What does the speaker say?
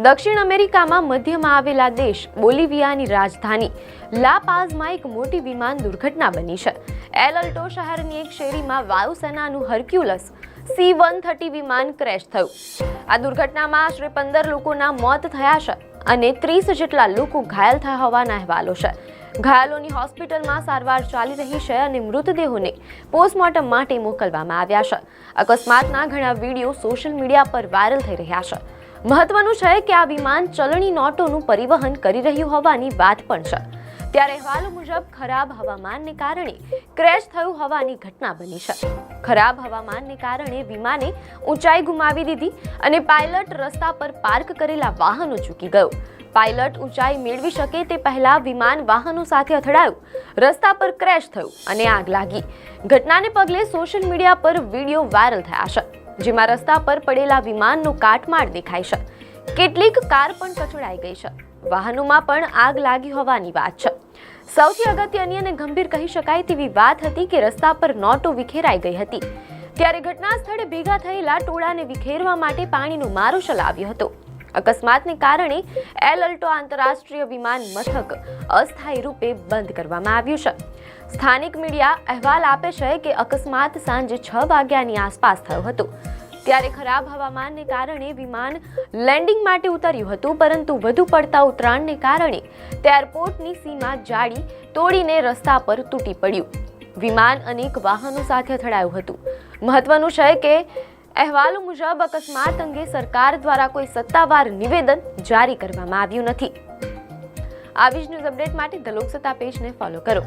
દક્ષિણ અમેરિકામાં મધ્યમાં આવેલા દેશ બોલિવિયાની રાજધાની લા પાઝમાં એક મોટી વિમાન દુર્ઘટના બની છે. એલ અલ્ટો શહેરની એક શેરીમાં વાયુસેનાનું હર્ક્યુલસ C-130 વિમાન ક્રેશ થયું. આ દુર્ઘટનામાં આશરે 15 લોકોના મોત થયા છે અને 30 જેટલા લોકો ઘાયલ થયા હોવાના અહેવાલો છે. ઘાયલોની હોસ્પિટલમાં સારવાર ચાલી રહી છે અને મૃતદેહોને પોસ્ટમોર્ટમ માટે મોકલવામાં આવ્યા છે. અકસ્માતના ઘણા વિડીયો સોશિયલ મીડિયા પર વાયરલ થઈ રહ્યા છે. મહત્વનું છે કે આ વિમાન ચલણી નોટોનું પરિવહન કરી રહ્યું હોવાની વાત પણ છે. ત્યારે અહેવાલો મુજબ ખરાબ હવામાનને કારણે ક્રેશ થયું હોવાની ઘટના બની છે. ખરાબ હવામાનને કારણે વિમાને ઊંચાઈ ગુમાવી દીધી અને પાયલટ રસ્તા પર પાર્ક કરેલા વાહનો ચૂકી ગયો. પાયલટ ઊંચાઈ મેળવી શકે તે પહેલા વિમાન વાહનો સાથે અથડાયું, રસ્તા પર ક્રેશ થયું અને આગ લાગી. ઘટનાને પગલે સોશિયલ મીડિયા પર વિડીયો વાયરલ થયા છે, જેમાં રસ્તા પર પડેલા વિમાનનો કાટમાળ દેખાય છે. કેટલીક કાર પણ કચડાઈ ગઈ છે. વાહનોમાં પણ આગ લાગી હોવાની વાત છે. સૌથી અગત્યની અને ગંભીર કહી શકાય તેવી વાત હતી કે રસ્તા પર નોટો વિખેરાઈ ગઈ હતી. ત્યારે ઘટના સ્થળે ભેગા થયેલા ટોળાને વિખેરવા માટે પાણીનો મારો ચલાવ્યો હતો. અકસ્માતને કારણે એલ અલ્ટો આંતરરાષ્ટ્રીય વિમાન મથક અસ્થાયી રૂપે બંધ કરવામાં આવ્યું છે. સ્થાનિક મીડિયા અહેવાલ આપે છે કે અકસ્માત સાંજે 6 વાગ્યાની આસપાસ થયો હતો. ત્યારે ખરાબ હવામાનને કારણે વિમાન લેન્ડિંગ માટે ઉતર્યું હતું, પરંતુ વધુ પડતા ઉતરાણને કારણે તે એરપોર્ટની સીમા જાળી તોડીને રસ્તા પર તૂટી પડ્યું. વિમાન અનેક વાહનો સાથે અથડાયું હતું. મહત્વનું છે કે અહેવાલો મુજબ અકસ્માત અંગે સરકાર દ્વારા કોઈ સત્તાવાર નિવેદન જારી કરવામાં આવ્યું નથી. આવી જ ન્યૂઝ અપડેટ માટે ધ લોકસત્તા પેજને ફોલો કરો.